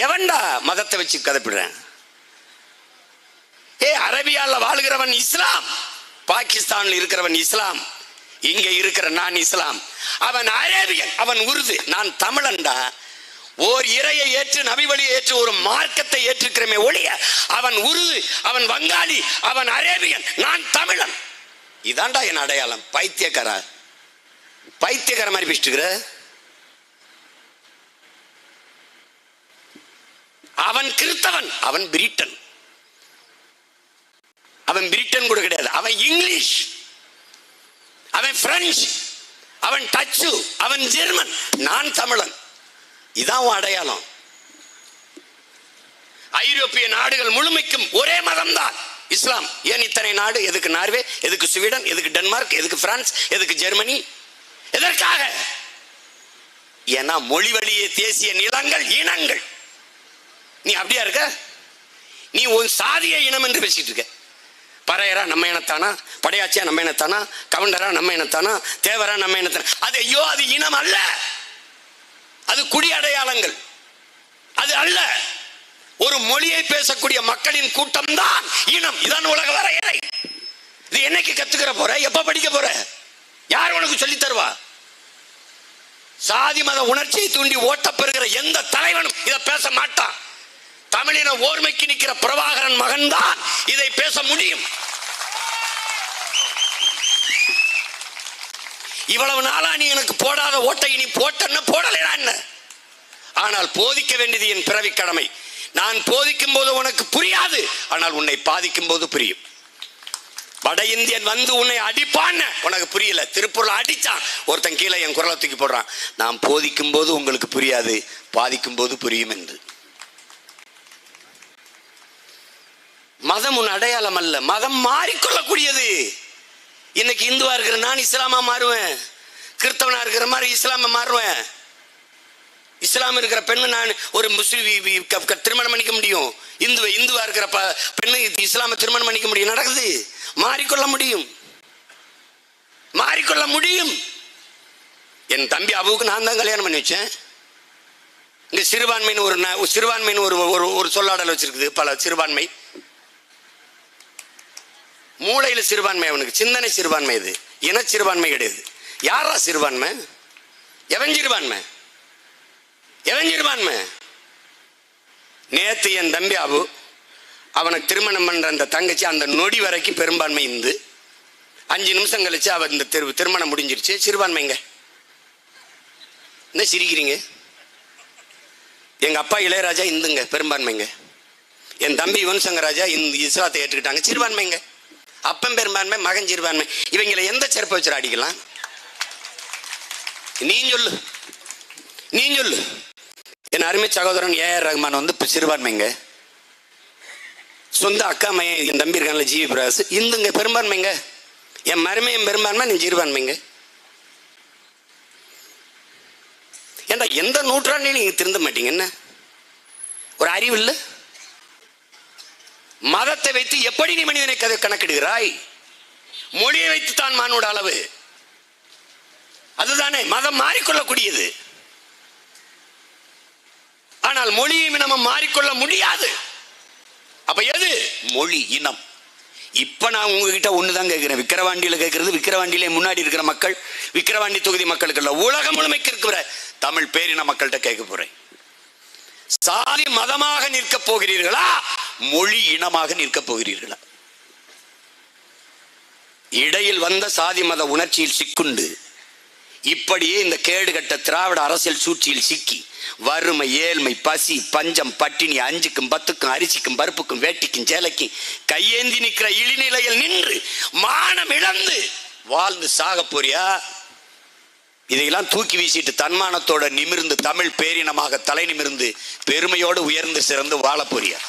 எவன்டா மதத்தை வச்சு கதப்பிடுறேன்? அரபியால வாழ்கிறவன் இஸ்லாம், பாகிஸ்தான்ல இருக்கிறவன் இஸ்லாம், இங்க இருக்கிற நான் இஸ்லாம். அவன் அரேபியன், அவன் உருது, நான் தமிழன்டா. ஓர் இறையை ஏற்று நபி வழியை ஏற்று ஒரு மார்க்கத்தை ஏற்றுக்கிறமே ஒழிய அவன் உருது, அவன் வங்காளி, அவன் அரேபியன், நான் தமிழன். இதாண்டா என் அடையாளம். பைத்தியக்கார மாதிரி பேசிட்டுக்கிற. அவன் கிறிஸ்தவன், அவன் பிரிட்டன். அவன் பிரிட்டன் கூட கிடையாது, அவன் இங்கிலீஷ், அவன் பிரெஞ்சு, அவன் டச்சு, அவன் ஜெர்மன், நான் தமிழன். இதான் அடையாளம். ஐரோப்பிய நாடுகள் முழுமைக்கும் ஒரே மதம் தான் இஸ்லாம். ஏன் இத்தனை நாடு? எதுக்கு நார்வே, எதுக்கு ஸ்வீடன், எதுக்கு டென்மார்க், எதுக்கு பிரான்ஸ், எதுக்கு ஜெர்மனி? எதற்காக? ஏன்னா மொழி வழியே தேசிய நிலங்கள், இனங்கள். நீ அப்படியா இருக்க? நீ ஒரு சாதிய இனம் என்று பேசிட்டு இருக்க. பறையரா நம்ம இனத்தானா, படையாச்சியா நம்ம இனத்தானா, கவுண்டரா நம்ம இனத்தானா, தேவரா நம்ம இனத்தானா? அது ஐயோ, அது இனம் அல்ல, அது குடி அடையாளங்கள். அது அல்ல, ஒரு மொழியை பேசக்கூடிய மக்களின் கூட்டம் தான் இனம். இதான் உலக வரையறை. இது என்னைக்கு கத்துக்கிற போற? எப்ப படிக்க போற? யார் உனக்கு சொல்லி தருவா? சாதி மத உணர்ச்சியை தூண்டி ஓட்ட பெறுகிற எந்த தலைவனும் இதை பேச மாட்டான். தமிழின ஓர்மைக்கு நிற்கிற பிரபாகரன் மகன் தான் இதை பேச முடியும். இவ்வளவு நாளா நீ எனக்கு போடாத ஓட்டை நீ போட்டன்னு போடலையா என்ன? ஆனால் போதிக்க வேண்டியது என் பிறவி கடமை. நான் போதிக்கும் போது உனக்கு புரியாது, ஆனால் உன்னை பாதிக்கும் போது புரியும். வட இந்தியன் வந்து உன்னை அடிப்பான்னு உனக்கு புரியல, திருப்பூர்ல அடிச்சான் ஒருத்தன், கீழே என் குரலை தூக்கி போடுறான். நான் போதிக்கும் போது உங்களுக்கு புரியாது, பாதிக்கும் போது புரியும் என்று. மதம் உன் அடையாளம் அல்ல, மதம் மாறிக்கொள்ளக்கூடியது. இன்னைக்கு இந்துவா இருக்கிற நான் இஸ்லாமா மாறுவேன், கிறிஸ்தவனா இருக்கிற மாதிரி இஸ்லாமா மாறுவேன். இஸ்லாம் இருக்கிற பெண்ணு நான் ஒரு முஸ்லிம் திருமணம் பண்ணிக்க முடியும். இந்துவா இருக்கிற பெண்ணு இஸ்லாம திருமணம் பண்ணிக்க முடியும். நடக்குது. மாறிக்கொள்ள முடியும், மாறிக்கொள்ள முடியும். என் தம்பி அபுவுக்கு நான் தான் கல்யாணம் பண்ணி வச்சேன். இங்க சிறுபான்மைன்னு ஒரு சொல்லாடல் வச்சிருக்குது. பல சிறுபான்மை, மூளையில சிறுபான்மை, அவனுக்கு சிந்தனை சிறுபான்மை, இது இன சிறுபான்மை கிடையாது. யாரா சிறுபான்மை? எவன் சிறுபான்மை? எவன் சிறுபான்மை? நேத்து என் தம்பி அபு அவனுக்கு திருமணம் பண்ற அந்த தங்கச்சி அந்த நொடி வரைக்கும் பெரும்பான்மை இந்து. 5 நிமிஷம் கழிச்சு அவ இந்த திருமணம் முடிஞ்சிருச்சு. சிறுபான்மைங்க. என்ன சிரிக்கிறீங்க? எங்க அப்பா இளையராஜா இந்துங்க, பெரும்பான்மைங்க. என் தம்பி யுவன் சங்கர் ராஜா இஸ்லாத்தை ஏற்றுக்கிட்டாங்க, சிறுபான்மைங்க. அப்பன் பெரும்பான்மை, மகன் சிறுபான்மை. இவங்களை எந்த செருப்பை வச்சு அடிக்கலாம்? நீ சொல்லு, நீ சொல்லு. என் அருமை சகோதரன் ஏஆர் ரஹ்மான் வந்து சிறுபான்மைங்க. சொந்த அக்கா மையன் என் தம்பி இருக்கான்ல ஜிவி பிரகாஷ், இந்துங்க, பெரும்பான்மைங்க. என் மருமையும் பெரும்பான்மை, நீ சிறுபான்மைங்க. ஏன்டா எந்த நூற்றாண்டையும் நீங்க திருந்த மாட்டீங்க? என்ன ஒரு அறிவு இல்லை? மதத்தை வைத்து எப்படி நீ மனிதனை கணக்கிடுகிறாய்? மொழியை வைத்து தான் மானோட அளவு. அதுதானே மதம் மாறிக்கொள்ளக்கூடியது. ஆனால் மொழியும் இனமும் மாறிக்கொள்ள முடியாது. அப்ப எது? மொழி, இனம். இப்ப நான் உங்ககிட்ட ஒண்ணுதான் கேட்கிறேன். விக்கிரவாண்டியில கேட்கறது, விக்கிரவாண்டியில முன்னாடி இருக்கிற மக்கள், விக்கிரவாண்டி தொகுதி மக்களுக்கு இல்ல, உலகம் முழுமைக்கு இருக்கிற தமிழ் பேரின மக்கள்கிட்ட கேட்க போறேன். சாதி மதமாக நிற்க போகிறீர்களா, மொழி இனமாக நிற்க போகிறீர்களா? இடையில் வந்த சாதி மத உணர்ச்சியில் சிக்குண்டு இப்படியே இந்த கேடுகட்ட திராவிட அரசியல் சூழ்ச்சியில் சிக்கி வறுமை, ஏழ்மை, பசி, பஞ்சம், பட்டினி, 5க்கும் 10க்கும் அரிசிக்கும் பருப்புக்கும் வேட்டிக்கும் சேலைக்கும் கையேந்தி நிற்கிற இழிநிலையில் நின்று மானம் இழந்து வாழ்ந்து சாக போறியா? இதையெல்லாம் தூக்கி வீசிட்டு தன்மானத்தோட நிமிர்ந்து தமிழ் பேரினமாக தலை நிமிர்ந்து பெருமையோடு உயர்ந்து சிறந்து வாழ போறியா?